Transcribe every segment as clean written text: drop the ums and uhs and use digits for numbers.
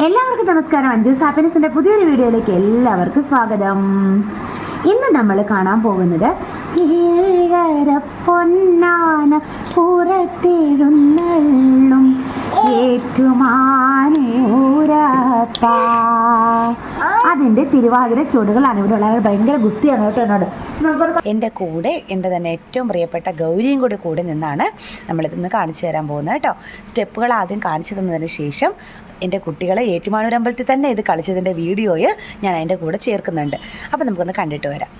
എല്ലാവർക്കും നമസ്കാരം. അഞ്ജൂസ് ഹാപ്പിനെസിൻ്റെ പുതിയൊരു വീഡിയോയിലേക്ക് എല്ലാവർക്കും സ്വാഗതം. ഇന്ന് നമ്മൾ കാണാൻ പോകുന്നത് ഏഴര പൊന്നാന പുറത്തെഴുന്നള്ളും ഏറ്റുമാനൂരപ്പ. അതിൻ്റെ തിരുവാതിര ചുവടുകളാണ് ഇവിടെ ഉള്ളത്. ഭയങ്കര ഗുസ്തിയാണ് കേട്ടോ എന്നോട്. എൻ്റെ കൂടെ എൻ്റെ തന്നെ ഏറ്റവും പ്രിയപ്പെട്ട ഗൗരിയും കൂടെ നിന്നാണ് നമ്മളിതൊന്ന് കാണിച്ചു തരാൻ പോകുന്നത് കേട്ടോ. സ്റ്റെപ്പുകൾ ആദ്യം കാണിച്ചു തന്നതിന് ശേഷം എൻ്റെ കുട്ടികളെ ഏറ്റുമാനൂർ അമ്പലത്തിൽ തന്നെ ഇത് കളിച്ചതിൻ്റെ വീഡിയോയെ ഞാൻ അതിൻ്റെ കൂടെ ചേർക്കുന്നുണ്ട്. അപ്പോൾ നമുക്കൊന്ന് കണ്ടിട്ട് വരാം.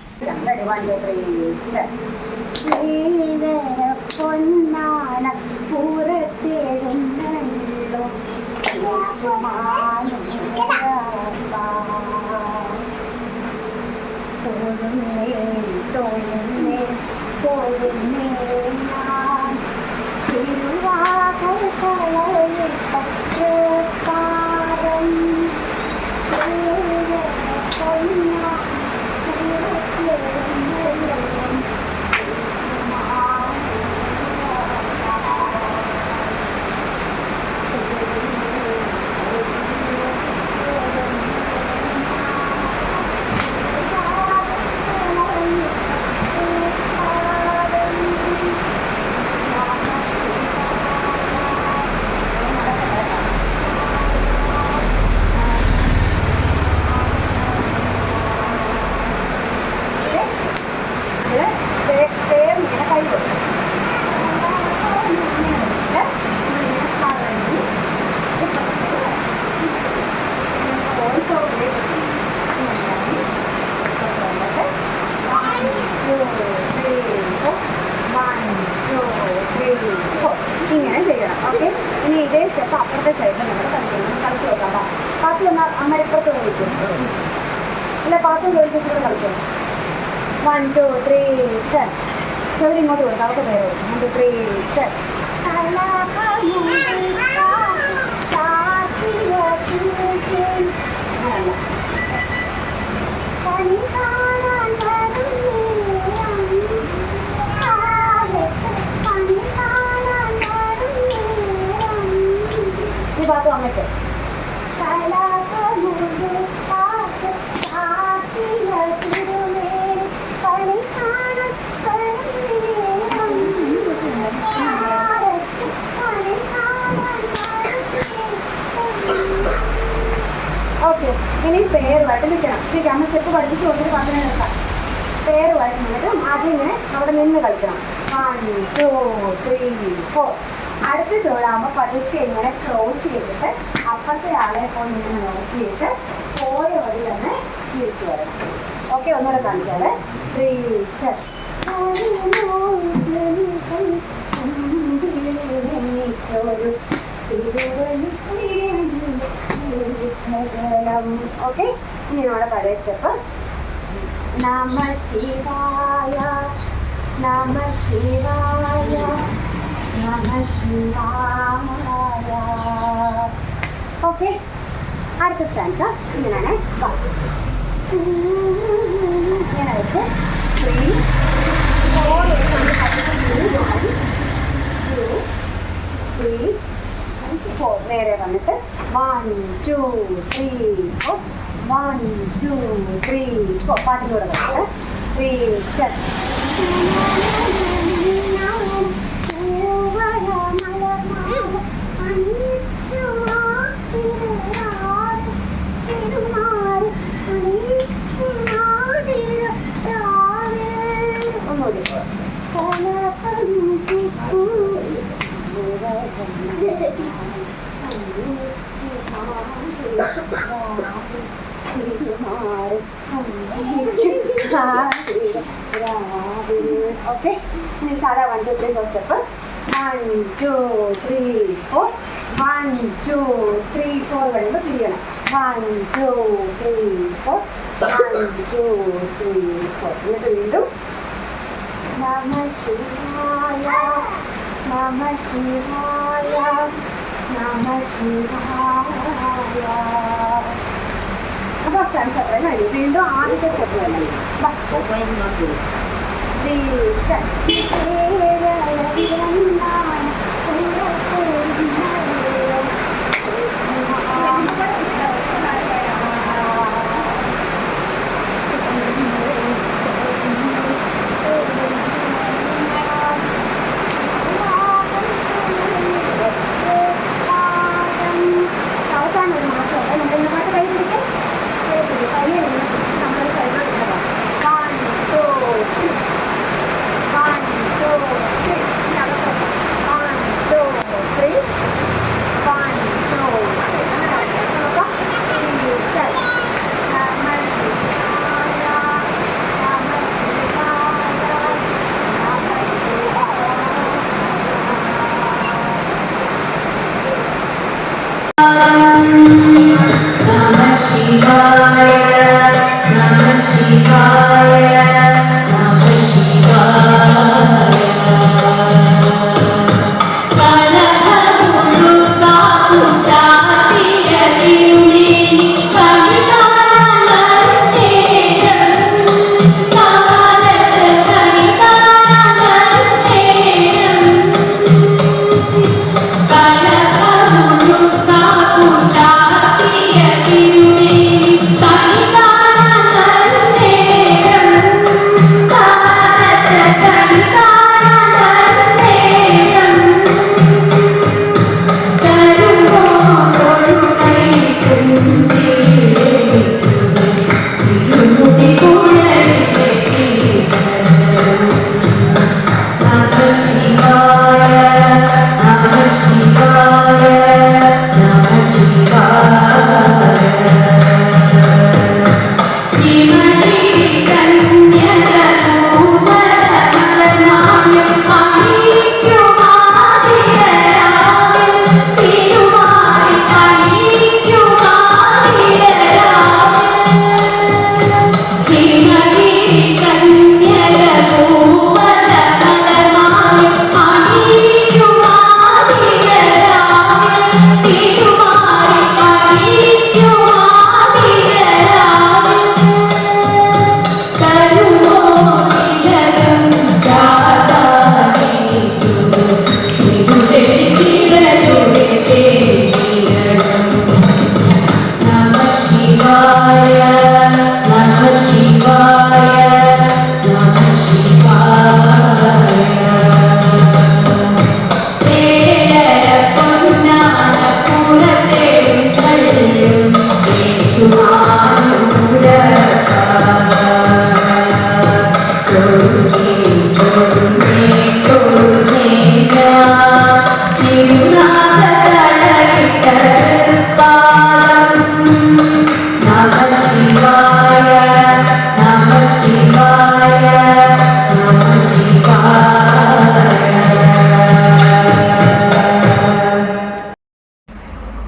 ഇങ്ങനെ ചെയ്യണം. ഓക്കെ, ഇനി ഇതേ സ്റ്റെപ്പ് അപ്പുറത്തെ സൈഡിൽ നമ്മൾ കളിച്ച് നോക്കാം. പാത്തു എന്നാൽ അമ്മരപ്പുറത്ത് കളിക്കും. ഇല്ല, പാത്തു കളിച്ചിട്ട് കളിക്കും. 1 2 3 സ്റ്റെപ്പ്. ചെവരി ഇങ്ങോട്ട് കൊടുക്കാം. അവർക്ക് പേര് 1 2 3 സ്റ്റെപ്പ്. ഈ പാത്തു അമ്മയ്ക്ക് ഓക്കെ. ഇനി പേരുമായിട്ട് നിൽക്കണം. ശരിക്കും അമ്മ സ്റ്റെപ്പ് പഠിപ്പിച്ച് കൊടുത്തിട്ട് പറഞ്ഞ് നിൽക്കാം. പേരുമായിട്ട് നിന്നിട്ട് ആദ്യം ഇങ്ങനെ അവിടെ നിന്ന് കളിക്കണം. 1 2 3 4. അടുത്ത ചോടാകുമ്പോൾ പതുക്കെ ഇങ്ങനെ ക്ലോസ് ചെയ്തിട്ട് അപ്പുറത്തെ ആളെ ഇങ്ങനെ നോക്കിയിട്ട് പോയ വഴി തന്നെ തിരിച്ചു വരണം. ഓക്കെ, ഒന്നുകൂടെ കാണിച്ചാൽ 3 സ്റ്റെപ്പ്. ഓക്കെ, ഇനി നമ്മുടെ പഴയ സ്റ്റെപ്പ്. നമ ശിവായ നമ ശിവായ നമ ശിവായ. ഓക്കെ, അടുത്ത സ്റ്റാൻസ് ഇങ്ങനെയാണ്. ഇങ്ങനെ വെച്ച് 3 4 1 2 3 4 നേരെ വന്നിട്ട് 1 2 3 4 1 2 3 4. പാട്ടിലൂടെ വന്നിട്ട് 3 സ്റ്റെപ്പ്. ഓക്കെ, ഇനി സാധാ 1 2 3 4 സ്റ്റെപ്പ്. 1 2 3 4 1 2 3 4 വരുമ്പോൾ തിരിയണം. 1 2 3 4 1 2 3 4. എന്നിട്ട് വീണ്ടും നമ ശിവായ നമ ശിവായ നമ ശിവായ. അപ്പോൾ സ്റ്റാൻസ് അത്രയും കഴിയും. വീണ്ടും ആദ്യത്തെ സ്റ്റെപ്പ് തന്നെ 3 സ്റ്റെപ്പ്.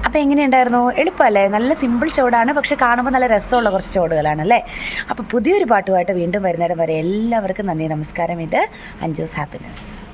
അപ്പോൾ എങ്ങനെയുണ്ടായിരുന്നു? എളുപ്പമല്ലേ? നല്ല സിമ്പിൾ ചുവടാണ്, പക്ഷെ കാണുമ്പോൾ നല്ല രസമുള്ള കുറച്ച് ചുവടുകളാണല്ലേ. അപ്പോൾ പുതിയൊരു പാട്ടുമായിട്ട് വീണ്ടും വരുന്നിടം വരെ എല്ലാവർക്കും നന്ദി, നമസ്കാരം. ഇത് അഞ്ജൂസ് ഹാപ്പിനെസ്.